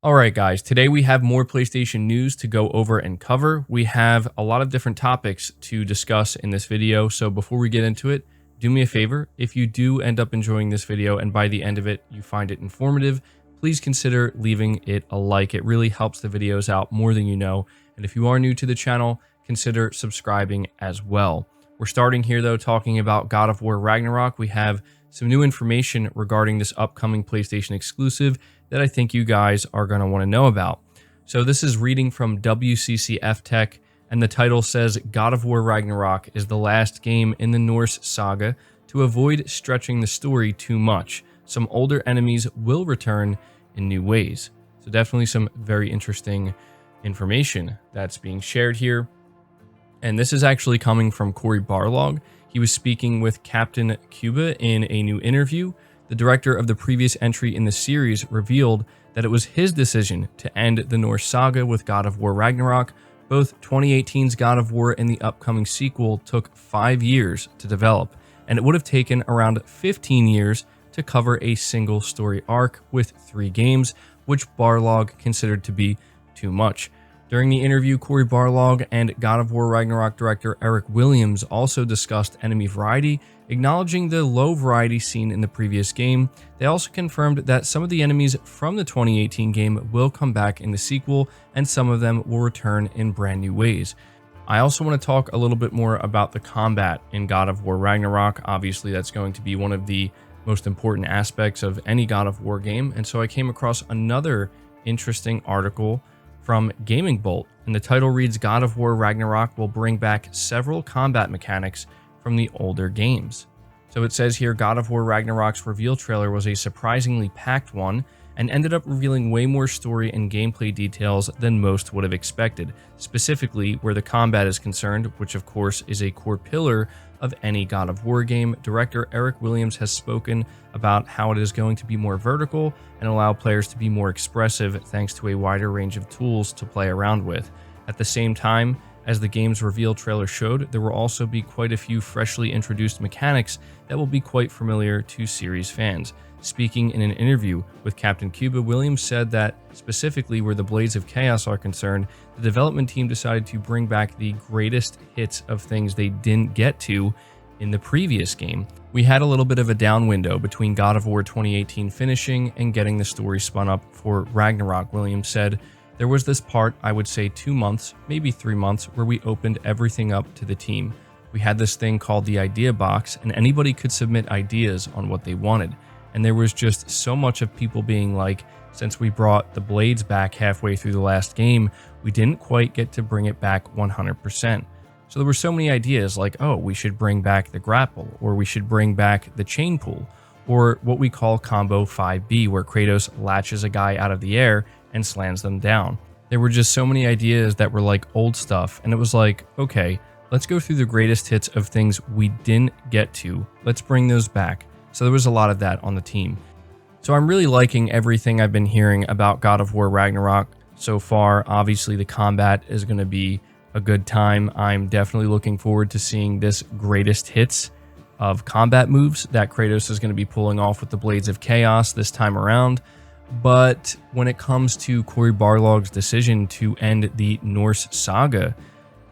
Alright guys, today we have more PlayStation news to go over and cover. We have a lot of different topics to discuss in this video, so before we get into it, do me a favor. If you do end up enjoying this video and by the end of it you find it informative, please consider leaving it a like. It really helps the videos out more than you know. And if you are new to the channel, consider subscribing as well. We're starting here though talking about God of War Ragnarok. We have some new information regarding this upcoming PlayStation exclusive that I think you guys are going to want to know about. So this is reading from WCCF Tech, and the title says God of War Ragnarok is the last game in the Norse saga. To avoid stretching the story too much, some older enemies will return in new ways. So definitely some very interesting information that's being shared here. And this is actually coming from Cory Barlog. He was speaking with Captain Cuba in a new interview. The director of the previous entry in the series revealed that it was his decision to end the Norse saga with God of War Ragnarok. Both 2018's God of War and the upcoming sequel took 5 years to develop, and it would have taken around 15 years to cover a single story arc with 3 games, which Barlog considered to be too much. During the interview, Cory Barlog and God of War Ragnarok director Eric Williams also discussed enemy variety, acknowledging the low variety seen in the previous game. They also confirmed that some of the enemies from the 2018 game will come back in the sequel, and some of them will return in brand new ways. I also want to talk a little bit more about the combat in God of War Ragnarok. Obviously, that's going to be one of the most important aspects of any God of War game, and so I came across another interesting article from Gaming Bolt, and the title reads, God of War Ragnarok will bring back several combat mechanics from the older games. So it says here, God of War Ragnarok's reveal trailer was a surprisingly packed one and ended up revealing way more story and gameplay details than most would have expected, specifically where the combat is concerned, which of course is a core pillar of any God of War game. Director Eric Williams has spoken about how it is going to be more vertical and allow players to be more expressive thanks to a wider range of tools to play around with. At the same time, as the game's reveal trailer showed, there will also be quite a few freshly introduced mechanics that will be quite familiar to series fans. Speaking in an interview with Captain Cuba, Williams said that specifically where the Blades of Chaos are concerned, the development team decided to bring back the greatest hits of things they didn't get to in the previous game. We had a little bit of a down window between God of War 2018 finishing and getting the story spun up for Ragnarok, Williams said. There was this part, I would say 2 months, maybe 3 months, where we opened everything up to the team. We had this thing called the idea box, and anybody could submit ideas on what they wanted. And there was just so much of people being like, since we brought the blades back halfway through the last game, we didn't quite get to bring it back 100%. So there were so many ideas like, oh, we should bring back the grapple, or we should bring back the chain pull, or what we call combo 5B, where Kratos latches a guy out of the air and slams them down. There were just so many ideas that were like old stuff, and it was like, okay, let's go through the greatest hits of things we didn't get to. Let's bring those back. So there was a lot of that on the team. So I'm really liking everything I've been hearing about God of War Ragnarok so far. Obviously, the combat is going to be a good time. I'm definitely looking forward to seeing this greatest hits of combat moves that Kratos is going to be pulling off with the Blades of Chaos this time around. But when it comes to Cory Barlog's decision to end the Norse saga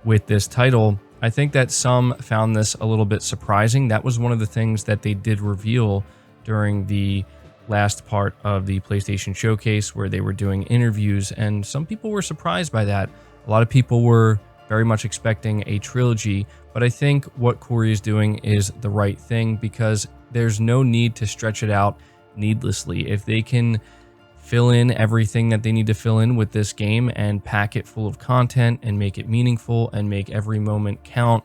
with this title, I think that some found this a little bit surprising. That was one of the things that they did reveal during the last part of the PlayStation Showcase, where they were doing interviews, and some people were surprised by that. A lot of people were very much expecting a trilogy, but I think what Cory is doing is the right thing, because there's no need to stretch it out needlessly. If they can fill in everything that they need to fill in with this game and pack it full of content and make it meaningful and make every moment count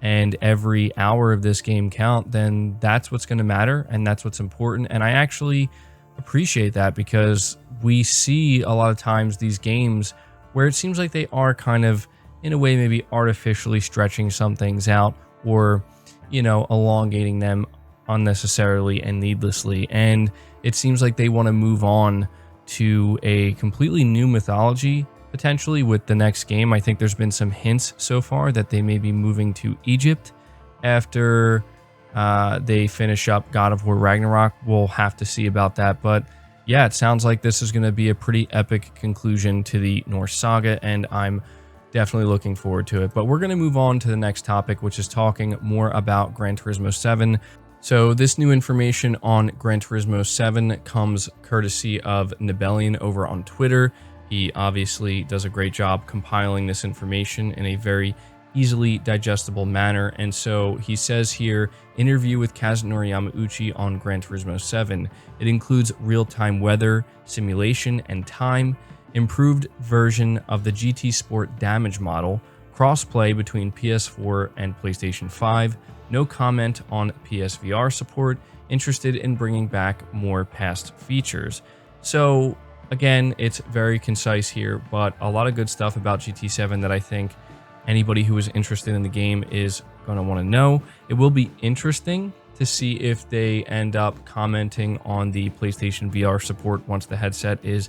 and every hour of this game count, then that's what's going to matter and that's what's important. And I actually appreciate that, because we see a lot of times these games where it seems like they are kind of, in a way, maybe artificially stretching some things out, or, you know, elongating them unnecessarily and needlessly. And it seems like they want to move on to a completely new mythology, potentially, with the next game. I think there's been some hints so far that they may be moving to Egypt after they finish up God of War Ragnarok. We'll have to see about that. But yeah, it sounds like this is going to be a pretty epic conclusion to the Norse saga, and I'm definitely looking forward to it. But we're going to move on to the next topic, which is talking more about Gran Turismo 7. So this new information on Gran Turismo 7 comes courtesy of Nibelian over on Twitter. He obviously does a great job compiling this information in a very easily digestible manner. And so he says here, interview with Kazunori Yamauchi on Gran Turismo 7. It includes real-time weather, simulation, and time, improved version of the GT Sport damage model, crossplay between PS4 and PlayStation 5, no comment on PSVR support, interested in bringing back more past features. So again, it's very concise here, but a lot of good stuff about GT7 that I think anybody who is interested in the game is going to want to know. It will be interesting to see if they end up commenting on the PlayStation VR support once the headset is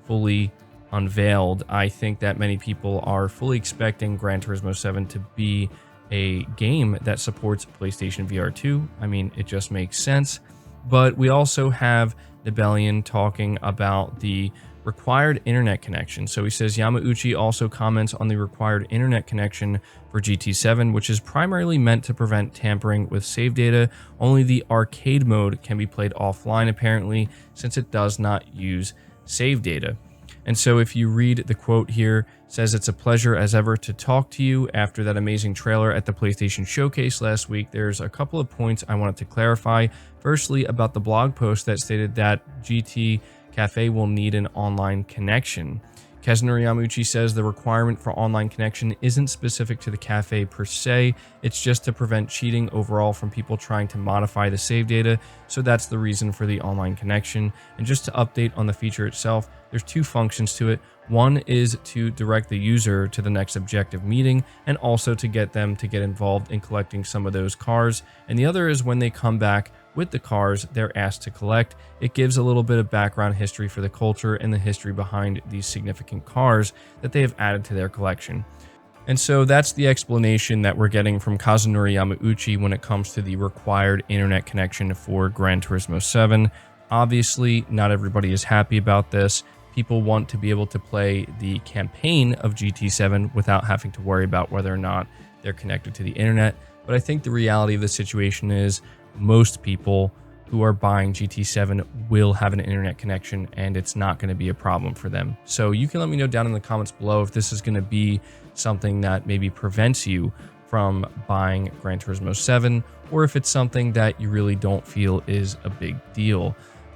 fully unveiled. I think that many people are fully expecting Gran Turismo 7 to be a game that supports PlayStation VR 2. I mean, it just makes sense. But we also have Nibelian talking about the required internet connection. So he says Yamauchi also comments on the required internet connection for GT7, which is primarily meant to prevent tampering with save data. Only the arcade mode can be played offline, apparently, since it does not use save data. And so if you read the quote here, it says, it's a pleasure as ever to talk to you. After that amazing trailer at the PlayStation Showcase last week, there's a couple of points I wanted to clarify. Firstly, about the blog post that stated that GT Cafe will need an online connection. Kazunori Yamauchi says the requirement for online connection isn't specific to the cafe per se, it's just to prevent cheating overall from people trying to modify the save data, so that's the reason for the online connection. And just to update on the feature itself, there's two functions to it. One is to direct the user to the next objective meeting and also to get them to get involved in collecting some of those cars. And the other is when they come back with the cars they're asked to collect. It gives a little bit of background history for the culture and the history behind these significant cars that they have added to their collection. And so that's the explanation that we're getting from Kazunori Yamauchi when it comes to the required internet connection for Gran Turismo 7. Obviously, not everybody is happy about this. People want to be able to play the campaign of GT7 without having to worry about whether or not they're connected to the internet. But I think the reality of the situation is most people who are buying GT7 will have an internet connection and it's not going to be a problem for them. So you can let me know down in the comments below if this is going to be something that maybe prevents you from buying Gran Turismo 7 or if it's something that you really don't feel is a big deal.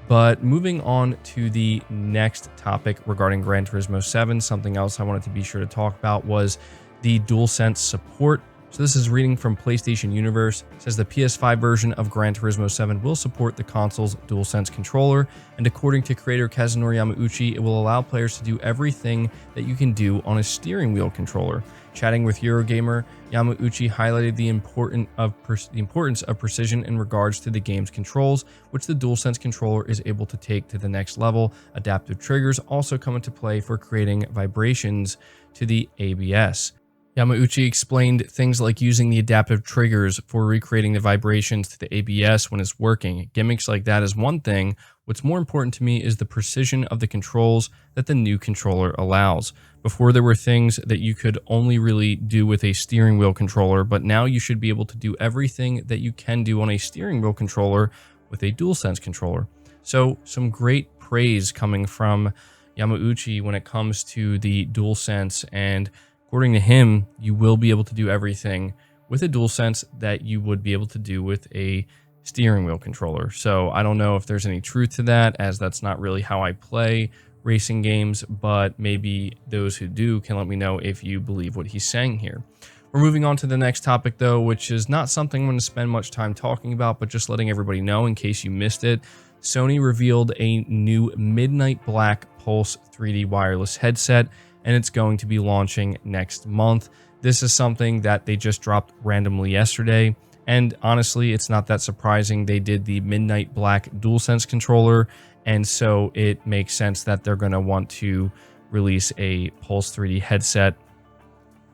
But moving on to the next topic regarding Gran Turismo 7, something else I wanted to be sure to talk about was the DualSense support. So this is reading from PlayStation Universe. It says the PS5 version of Gran Turismo 7 will support the console's DualSense controller, and according to creator Kazunori Yamauchi, it will allow players to do everything that you can do on a steering wheel controller. Chatting with Eurogamer, Yamauchi highlighted the importance of precision in regards to the game's controls, which the DualSense controller is able to take to the next level. Adaptive triggers also come into play for creating vibrations to the ABS. Yamauchi explained things like using the adaptive triggers for recreating the vibrations to the ABS when it's working. Gimmicks like that is one thing. What's more important to me is the precision of the controls that the new controller allows. Before there were things that you could only really do with a steering wheel controller, but now you should be able to do everything that you can do on a steering wheel controller with a DualSense controller. So some great praise coming from Yamauchi when it comes to the DualSense, and according to him, you will be able to do everything with a DualSense that you would be able to do with a steering wheel controller. So I don't know if there's any truth to that, as that's not really how I play racing games, but maybe those who do can let me know if you believe what he's saying here. We're moving on to the next topic though, which is not something I'm going to spend much time talking about, but just letting everybody know in case you missed it. Sony revealed a new Midnight Black Pulse 3D wireless headset, and it's going to be launching next month. This is something that they just dropped randomly yesterday, and honestly, it's not that surprising. They did the Midnight Black DualSense controller, and so it makes sense that they're going to want to release a Pulse 3D headset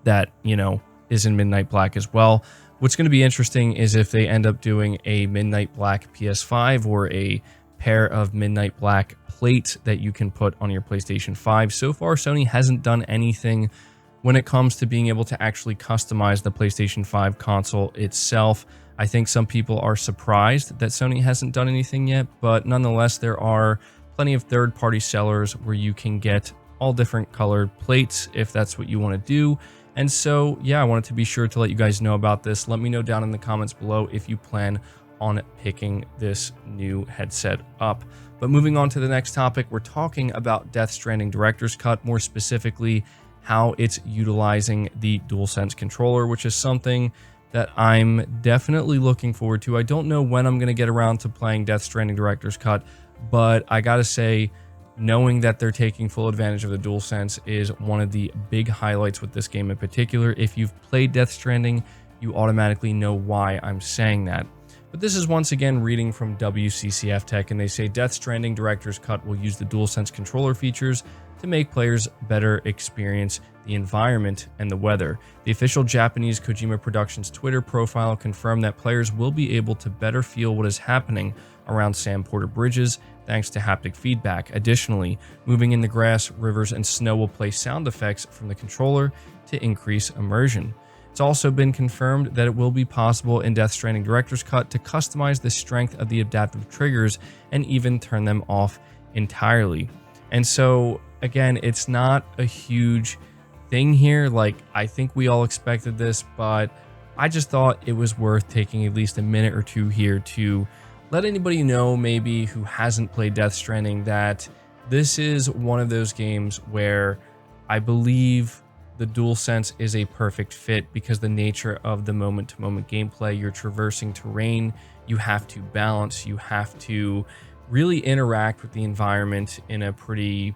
that, you know, is in Midnight Black as well. What's going to be interesting is if they end up doing a Midnight Black PS5 or a pair of midnight black plates that you can put on your PlayStation 5. So far, Sony hasn't done anything when it comes to being able to actually customize the PlayStation 5 console itself. I think some people are surprised that Sony hasn't done anything yet, but nonetheless, there are plenty of third-party sellers where you can get all different colored plates if that's what you want to do. And so, yeah, I wanted to be sure to let you guys know about this. Let me know down in the comments below if you plan on picking this new headset up. But moving on to the next topic, we're talking about Death Stranding Director's Cut, more specifically how it's utilizing the DualSense controller, which is something that I'm definitely looking forward to. I don't know when I'm going to get around to playing Death Stranding Director's Cut, but I gotta say, knowing that they're taking full advantage of the DualSense is one of the big highlights with this game in particular. If you've played Death Stranding, you automatically know why I'm saying that. But this is once again reading from WCCF Tech, and they say Death Stranding Director's Cut will use the DualSense controller features to make players better experience the environment and the weather. The official Japanese Kojima Productions Twitter profile confirmed that players will be able to better feel what is happening around Sam Porter bridges thanks to haptic feedback. Additionally, moving in the grass, rivers, and snow will play sound effects from the controller to increase immersion. It's also been confirmed that it will be possible in Death Stranding Director's Cut to customize the strength of the adaptive triggers and even turn them off entirely. And so, again, it's not a huge thing here. Like, I think we all expected this, but I just thought it was worth taking at least a minute or two here to let anybody know, maybe who hasn't played Death Stranding, that this is one of those games where I believe the DualSense is a perfect fit because the nature of the moment-to-moment gameplay, you're traversing terrain, you have to balance, you have to really interact with the environment in a pretty,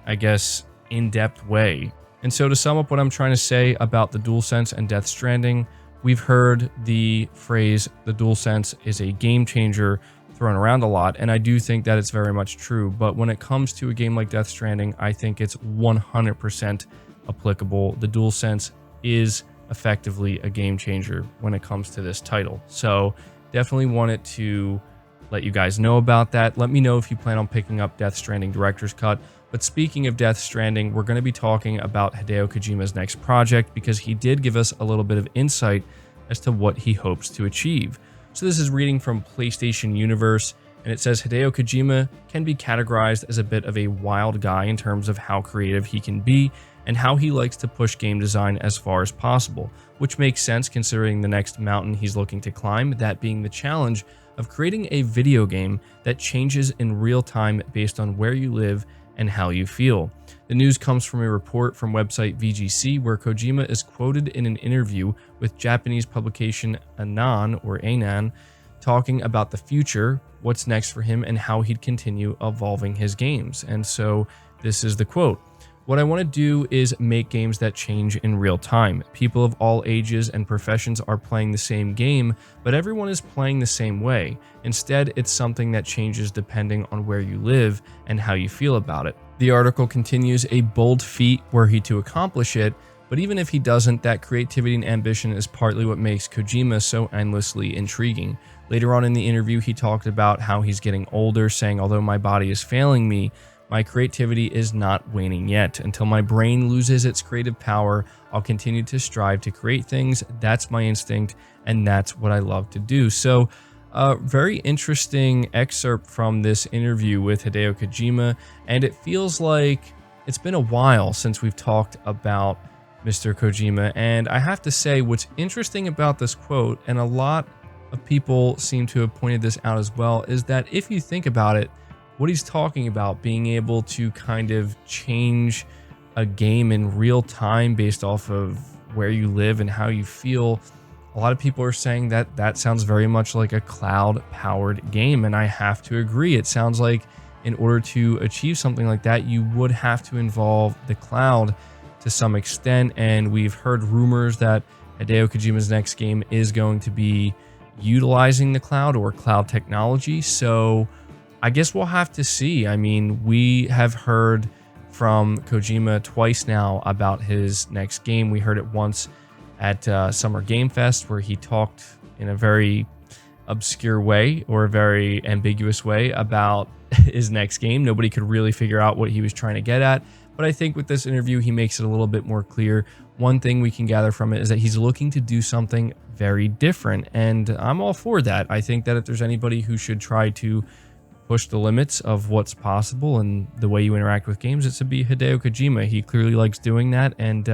I guess, in-depth way. And so to sum up what I'm trying to say about the DualSense and Death Stranding, we've heard the phrase, the DualSense is a game changer, thrown around a lot, and I do think that it's very much true. But when it comes to a game like Death Stranding, I think it's 100% applicable. The DualSense is effectively a game changer when it comes to this title. So definitely wanted to let you guys know about that. Let me know if you plan on picking up Death Stranding Director's Cut. But speaking of Death Stranding, we're going to be talking about Hideo Kojima's next project because he did give us a little bit of insight as to what he hopes to achieve. So this is reading from PlayStation Universe, and it says Hideo Kojima can be categorized as a bit of a wild guy in terms of how creative he can be and how he likes to push game design as far as possible, which makes sense considering the next mountain he's looking to climb, that being the challenge of creating a video game that changes in real time based on where you live and how you feel. The news comes from a report from website VGC where Kojima is quoted in an interview with Japanese publication Anan, talking about the future, what's next for him, and how he'd continue evolving his games. And so this is the quote. What I want to do is make games that change in real time. People of all ages and professions are playing the same game, but everyone is playing the same way. Instead, it's something that changes depending on where you live and how you feel about it. The article continues, a bold feat were he to accomplish it, but even if he doesn't, that creativity and ambition is partly what makes Kojima so endlessly intriguing. Later on in the interview, he talked about how he's getting older, saying, although my body is failing me, my creativity is not waning yet. Until my brain loses its creative power, I'll continue to strive to create things. That's my instinct, and that's what I love to do. So, very interesting excerpt from this interview with Hideo Kojima, and it feels like it's been a while since we've talked about Mr. Kojima, and I have to say what's interesting about this quote, and a lot of people seem to have pointed this out as well, is that if you think about it, what he's talking about, being able to kind of change a game in real time based off of where you live and how you feel, a lot of people are saying that that sounds very much like a cloud-powered game, and I have to agree. It sounds like in order to achieve something like that, you would have to involve the cloud to some extent, and we've heard rumors that Hideo Kojima's next game is going to be utilizing the cloud or cloud technology, so I guess we'll have to see. I mean, we have heard from Kojima twice now about his next game. We heard it once at Summer Game Fest, where he talked in a very obscure way or a very ambiguous way about his next game. Nobody could really figure out what he was trying to get at. But I think with this interview, he makes it a little bit more clear. One thing we can gather from it is that he's looking to do something very different. And I'm all for that. I think that if there's anybody who should try to push the limits of what's possible and the way you interact with games, it should be Hideo Kojima. He clearly likes doing that. And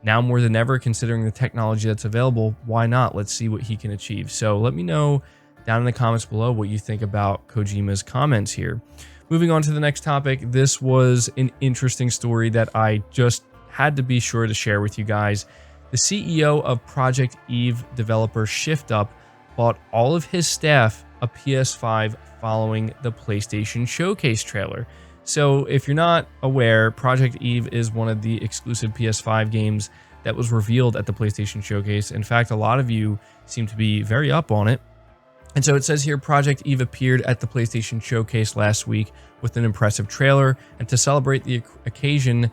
now more than ever, considering the technology that's available, why not? Let's see what he can achieve. So let me know down in the comments below what you think about Kojima's comments here. Moving on to the next topic, this was an interesting story that I just had to be sure to share with you guys. The CEO of Project Eve developer ShiftUp bought all of his staff a PS5 following the PlayStation Showcase trailer. So if you're not aware, Project Eve is one of the exclusive PS5 games that was revealed at the PlayStation Showcase. In fact, a lot of you seem to be very up on it. And so it says here, Project Eve appeared at the PlayStation Showcase last week with an impressive trailer. And to celebrate the occasion,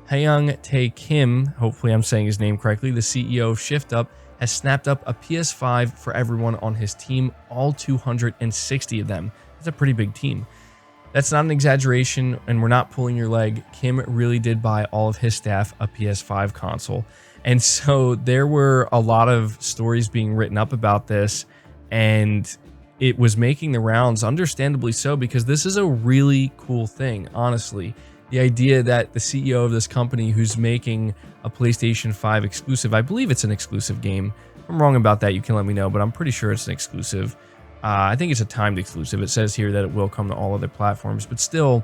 Hyung Tae Kim, hopefully I'm saying his name correctly, the CEO of ShiftUp, has snapped up a PS5 for everyone on his team, all 260 of them. That's a pretty big team. That's not an exaggeration, and we're not pulling your leg. Kim really did buy all of his staff a PS5 console. And so there were a lot of stories being written up about this, and it was making the rounds, understandably so, because this is a really cool thing, honestly. The idea that the CEO of this company who's making a PlayStation 5 exclusive, I believe it's an exclusive game. If I'm wrong about that, you can let me know, but I'm pretty sure it's an exclusive. I think it's a timed exclusive. It says here that it will come to all other platforms, but still,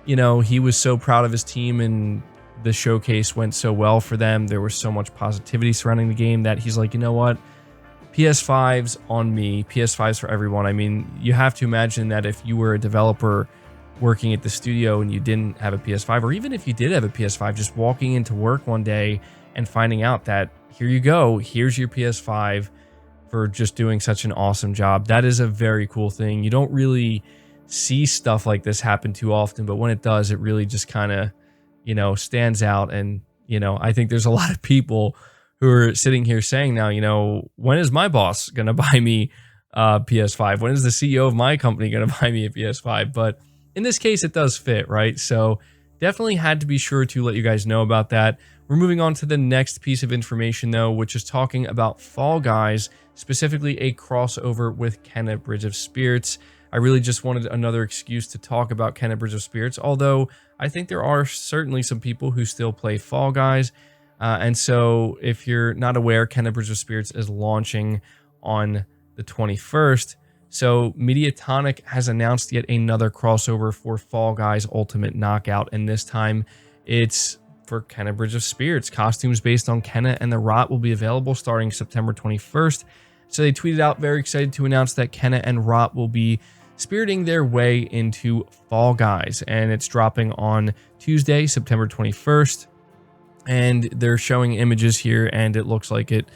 you know, he was so proud of his team and the showcase went so well for them. There was so much positivity surrounding the game that he's like, you know what? PS5's on me. PS5's for everyone. I mean, you have to imagine that if you were a developer working at the studio and you didn't have a PS5, or even if you did have a PS5, just walking into work one day and finding out that here you go, here's your PS5 for just doing such an awesome job. That is a very cool thing. You don't really see stuff like this happen too often, but when it does, it really just kind of, you know, stands out. And, you know, I think there's a lot of people who are sitting here saying now, you know, when is my boss going to buy me a PS5? When is the CEO of my company going to buy me a PS5? But in this case, it does fit, right? So definitely had to be sure to let you guys know about that. We're moving on to the next piece of information, though, which is talking about Fall Guys, specifically a crossover with Kenna Bridge of Spirits. I really just wanted another excuse to talk about Kenna Bridge of Spirits, although I think there are certainly some people who still play Fall Guys. And so if you're not aware, Kenna Bridge of Spirits is launching on the 21st. So Mediatonic has announced yet another crossover for Fall Guys Ultimate Knockout, and this time it's for Kenna Bridge of Spirits. Costumes based on Kenna and the Rot will be available starting September 21st. So they tweeted out, very excited to announce that Kenna and Rot will be spiriting their way into Fall Guys, and it's dropping on Tuesday, September 21st. And they're showing images here, and it looks like it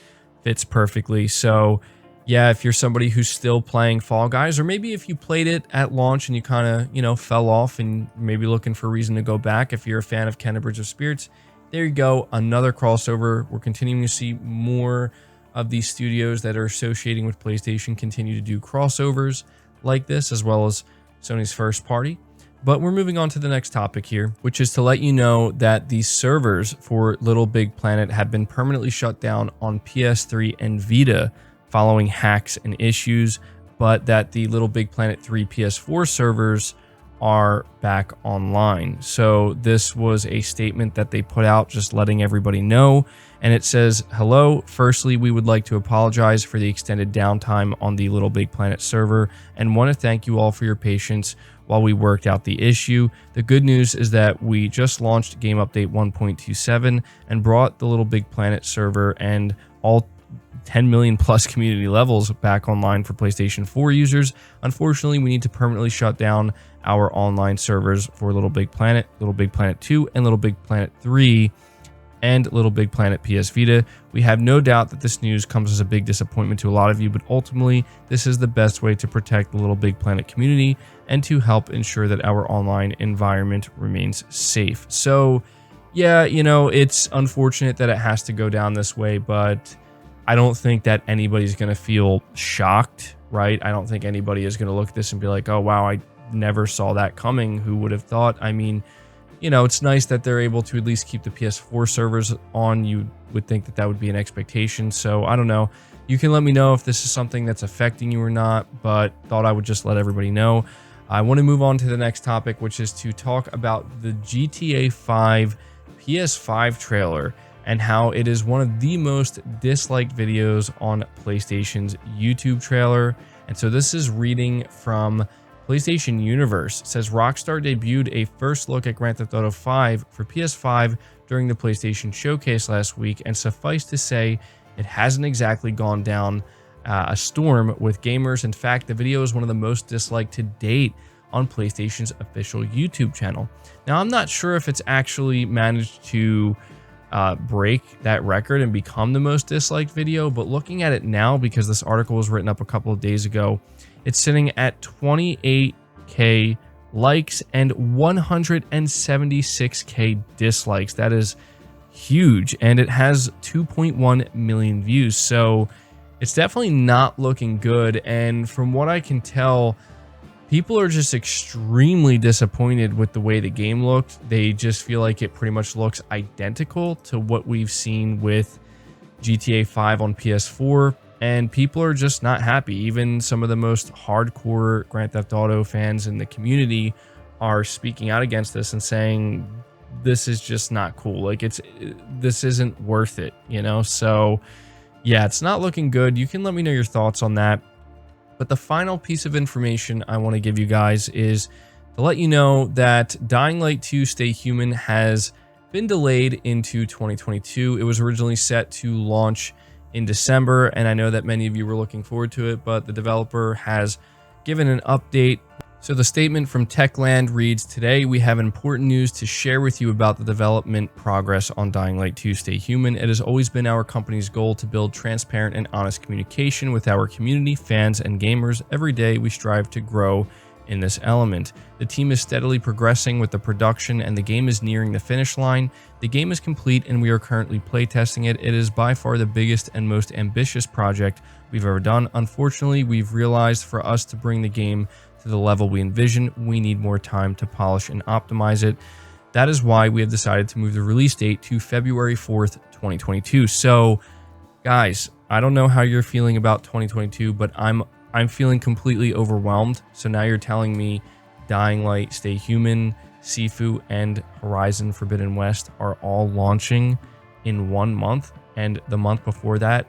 fits perfectly. So yeah, if you're somebody who's still playing Fall Guys, or maybe if you played it at launch and you kind of, you know, fell off and maybe looking for a reason to go back, if you're a fan of Kenna Bridge of Spirits, there you go, another crossover. We're continuing to see more of these studios that are associating with PlayStation continue to do crossovers like this, as well as Sony's first party. But we're moving on to the next topic here, which is to let you know that the servers for Little Big Planet have been permanently shut down on PS3 and Vita following hacks and issues, but that the Little Big Planet 3 PS4 servers are back online. So this was a statement that they put out just letting everybody know, and it says, "Hello, firstly, we would like to apologize for the extended downtime on the Little Big Planet server and want to thank you all for your patience while we worked out the issue. The good news is that we just launched Game Update 1.27 and brought the Little Big Planet server and all 10 million plus community levels back online for PlayStation 4 users. Unfortunately, we need to permanently shut down our online servers for Little Big Planet 2, and Little Big Planet 3, and Little Big Planet PS Vita. We have no doubt that this news comes as a big disappointment to a lot of you, but ultimately, this is the best way to protect the Little Big Planet community and to help ensure that our online environment remains safe." So, yeah, you know, it's unfortunate that it has to go down this way, but I don't think that anybody's going to feel shocked, right? I don't think anybody is going to look at this and be like, oh, wow, I never saw that coming. Who would have thought? I mean, you know, it's nice that they're able to at least keep the PS4 servers on. You would think that that would be an expectation. So I don't know. You can let me know if this is something that's affecting you or not, but thought I would just let everybody know. I want to move on to the next topic, which is to talk about the GTA 5 PS5 trailer and how it is one of the most disliked videos on PlayStation's YouTube trailer. And so this is reading from PlayStation Universe. It says Rockstar debuted a first look at Grand Theft Auto 5 for PS5 during the PlayStation Showcase last week, and suffice to say, it hasn't exactly gone down a storm with gamers. In fact, the video is one of the most disliked to date on PlayStation's official YouTube channel. Now, I'm not sure if it's actually managed to break that record and become the most disliked video, but looking at it now, because this article was written up a couple of days ago, it's sitting at 28k likes and 176k dislikes. That is huge, and it has 2.1 million views, so it's definitely not looking good. And from what I can tell, people are just extremely disappointed with the way the game looked. They just feel like it pretty much looks identical to what we've seen with GTA 5 on PS4, and people are just not happy. Even some of the most hardcore Grand Theft Auto fans in the community are speaking out against this and saying this is just not cool. Like, this isn't worth it, you know? So yeah, it's not looking good. You can let me know your thoughts on that. But the final piece of information I want to give you guys is to let you know that Dying Light 2 Stay Human has been delayed into 2022. It was originally set to launch in December, and I know that many of you were looking forward to it, but the developer has given an update. So the statement from Techland reads, "Today we have important news to share with you about the development progress on Dying Light 2 Stay Human. It has always been our company's goal to build transparent and honest communication with our community, fans, and gamers. Every day we strive to grow in this element. The team is steadily progressing with the production, and the game is nearing the finish line. The game is complete and we are currently playtesting it. It is by far the biggest and most ambitious project we've ever done. Unfortunately, we've realized for us to bring the game to the level we envision, we need more time to polish and optimize it. That is why we have decided to move the release date to February 4th, 2022. So, guys, I don't know how you're feeling about 2022, but I'm feeling completely overwhelmed. So now you're telling me Dying Light, Stay Human, Sifu, and Horizon Forbidden West are all launching in 1 month, and the month before that,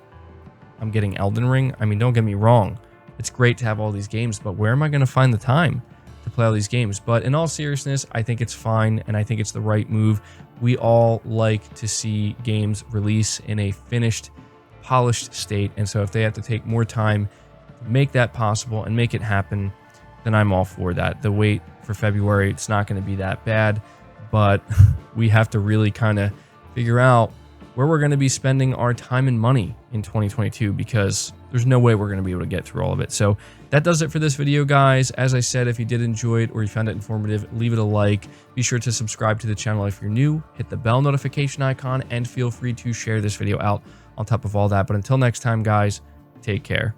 I'm getting Elden Ring. I mean, don't get me wrong. It's great to have all these games, but where am I going to find the time to play all these games? But in all seriousness, I think it's fine, and I think it's the right move. We all like to see games release in a finished, polished state, and so if they have to take more time to make that possible and make it happen, then I'm all for that. The wait for February, it's not going to be that bad, but we have to really kind of figure out where we're going to be spending our time and money in 2022, because there's no way we're going to be able to get through all of it. So that does it for this video, guys. As I said, if you did enjoy it or you found it informative, leave it a like. Be sure to subscribe to the channel if you're new, hit the bell notification icon, and feel free to share this video out on top of all that. But until next time, guys, take care.